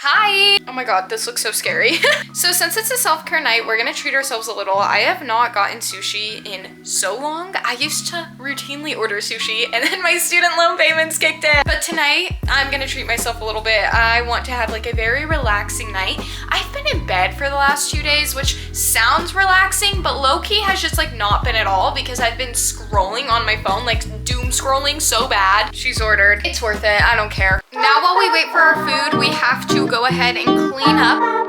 Hi! Oh my god, this looks so scary. So since it's a self-care night, we're gonna treat ourselves a little. I have not gotten sushi in so long. I used to routinely order sushi and then my student loan payments kicked in. But tonight, I'm gonna treat myself a little bit. I want to have like a very relaxing night. I've been in bed for the last 2 days, which sounds relaxing, but low-key has just like not been at all because I've been scrolling on my phone, like doom scrolling so bad. She's ordered. It's worth it, I don't care. Now while we wait for our food, we have to go ahead and clean up.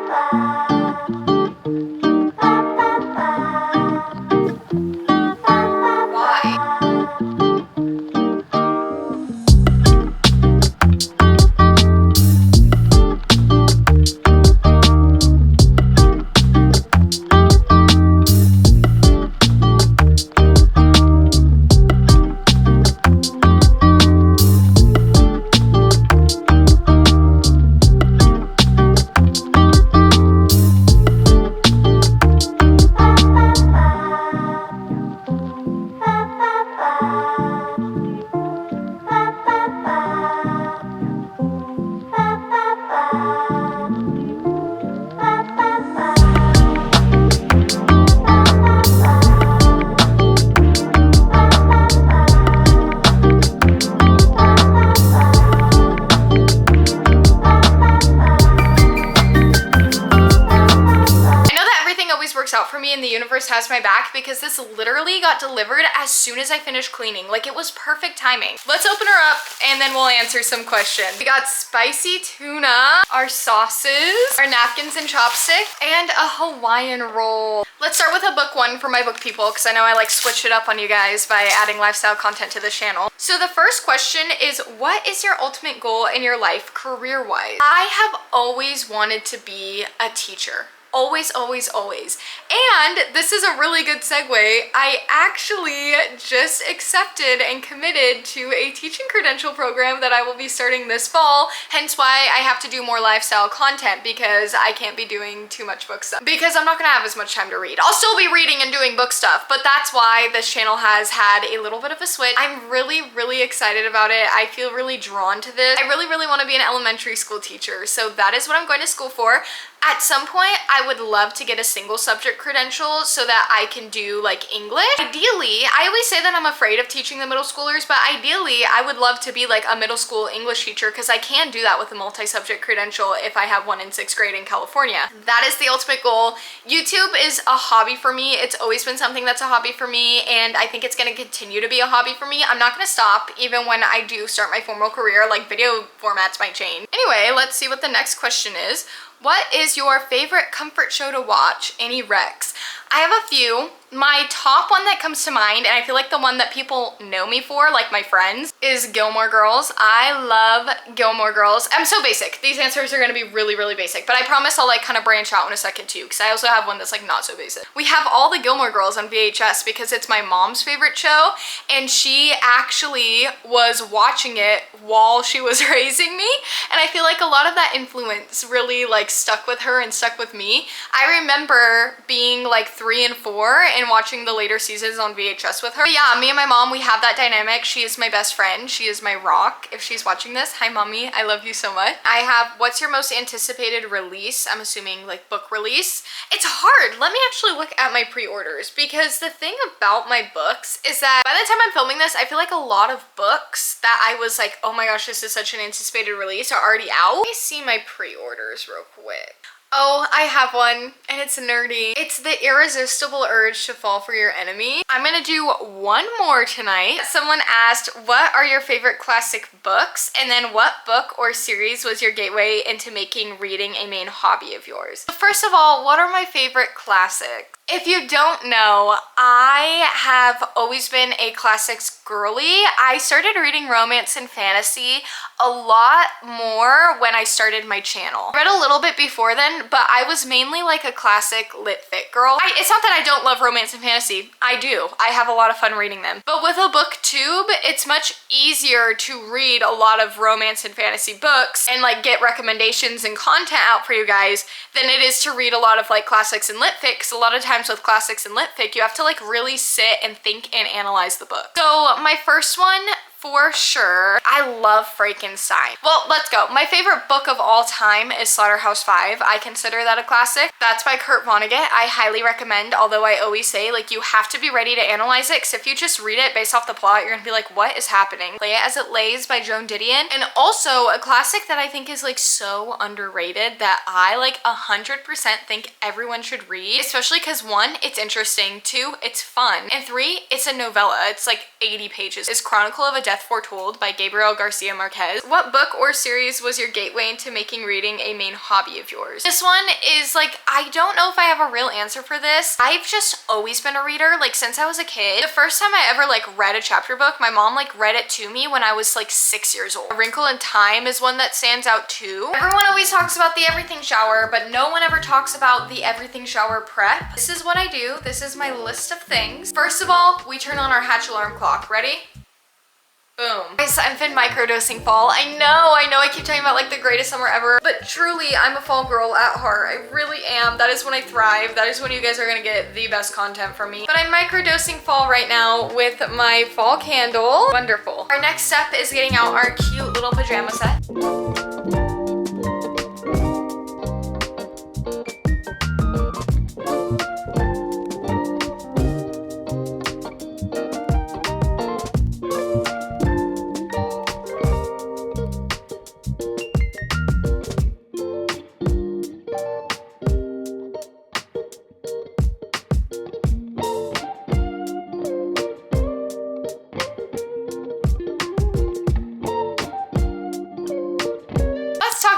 And the universe has my back because this literally got delivered as soon as I finished cleaning. Like, it was perfect timing. Let's open her up and then we'll answer some questions. We got spicy tuna, our sauces, our napkins and chopsticks, and a Hawaiian roll. Let's start with a book one for my book people because I know I like switch it up on you guys by adding lifestyle content to the channel. So the first question is, what is your ultimate goal in your life career-wise? I have always wanted to be a teacher. Always, always, always. And this is a really good segue. I actually just accepted and committed to a teaching credential program that I will be starting this fall, hence why I have to do more lifestyle content because I can't be doing too much book stuff because I'm not gonna have as much time to read. I'll still be reading and doing book stuff, but that's why this channel has had a little bit of a switch. I'm really, really excited about it. I feel really drawn to this. I really, really want to be an elementary school teacher, so that is what I'm going to school for. At some point, I would love to get a single subject credential so that I can do like English. Ideally, I always say that I'm afraid of teaching the middle schoolers, but ideally I would love to be like a middle school English teacher because I can do that with a multi-subject credential if I have one in 6th grade in California. That is the ultimate goal. YouTube is a hobby for me. It's always been something that's a hobby for me, and I think it's gonna continue to be a hobby for me. I'm not gonna stop even when I do start my formal career, like video formats might change. Anyway, let's see what the next question is. What is your favorite comfort show to watch? Any recs? I have a few. My top one that comes to mind, and I feel like the one that people know me for, like my friends, is Gilmore Girls. I love Gilmore Girls. I'm so basic. These answers are gonna be really, really basic, but I promise I'll like kind of branch out in a second too, because I also have one that's like not so basic. We have all the Gilmore Girls on VHS because it's my mom's favorite show, and she actually was watching it while she was raising me, and I feel like a lot of that influence really like stuck with her and stuck with me. I remember being like 3 and 4 and watching the later seasons on VHS with her. But yeah, me and my mom, we have that dynamic. She is my best friend. She is my rock. If she's watching this, hi mommy, I love you so much. I have, what's your most anticipated release? I'm assuming like book release. It's hard. Let me actually look at my pre-orders because the thing about my books is that by the time I'm filming this, I feel like a lot of books that I was like, oh my gosh, this is such an anticipated release are already out. Let me see my pre-orders real quick. Oh, I have one, and it's nerdy. It's The Irresistible Urge to Fall for Your Enemy. I'm gonna do one more tonight. Someone asked, what are your favorite classic books? And then what book or series was your gateway into making reading a main hobby of yours? So first of all, what are my favorite classics? If you don't know, I have always been a classics girly. I started reading romance and fantasy a lot more when I started my channel. I read a little bit before then, but I was mainly like a classic lit fic girl. It's not that I don't love romance and fantasy. I do. I have a lot of fun reading them. But with a booktube, it's much easier to read a lot of romance and fantasy books and like get recommendations and content out for you guys than it is to read a lot of like classics and lit fic, because a lot of times with classics and lit fic, you have to like really sit and think and analyze the book. So my first one for sure. I love Frankenstein. Well, let's go. My favorite book of all time is Slaughterhouse-Five. I consider that a classic. That's by Kurt Vonnegut. I highly recommend, although I always say, like, you have to be ready to analyze it, because if you just read it based off the plot, you're gonna be like, what is happening? Lay It As It Lays by Joan Didion. And also a classic that I think is like so underrated that I like 100% think everyone should read, especially because one, it's interesting, two, it's fun, and three, it's a novella. It's like 80 pages. It's Chronicle of a Death Foretold by Gabriel Garcia Marquez. What book or series was your gateway into making reading a main hobby of yours? This one is like, I don't know if I have a real answer for this. I've just always been a reader, like since I was a kid. The first time I ever like read a chapter book, my mom like read it to me when I was like 6 years old. A Wrinkle in Time is one that stands out too. Everyone always talks about the everything shower, but no one ever talks about the everything shower prep. This is what I do. This is my list of things. First of all, we turn on our Hatch alarm clock. Ready? Boom. Guys, I've been microdosing fall. I know I keep talking about like the greatest summer ever, but truly I'm a fall girl at heart. I really am. That is when I thrive. That is when you guys are gonna get the best content from me. But I'm microdosing fall right now with my fall candle. Wonderful. Our next step is getting out our cute little pajama set.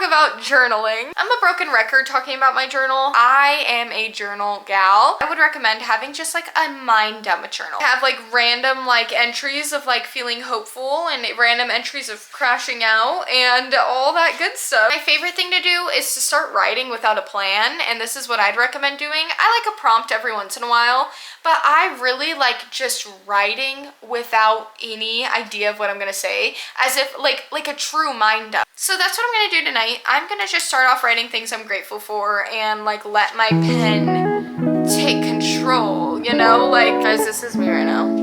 About journaling. I'm a broken record talking about my journal. I am a journal gal. I would recommend having just like a mind dump journal. Have like random like entries of like feeling hopeful and random entries of crashing out and all that good stuff. My favorite thing to do is to start writing without a plan, and this is what I'd recommend doing. I like a prompt every once in a while, but I really like just writing without any idea of what I'm gonna say, as if like a true mind dump. So that's what I'm gonna do tonight. I'm gonna just start off writing things I'm grateful for and like let my pen take control, you know? Like, guys, this is me right now.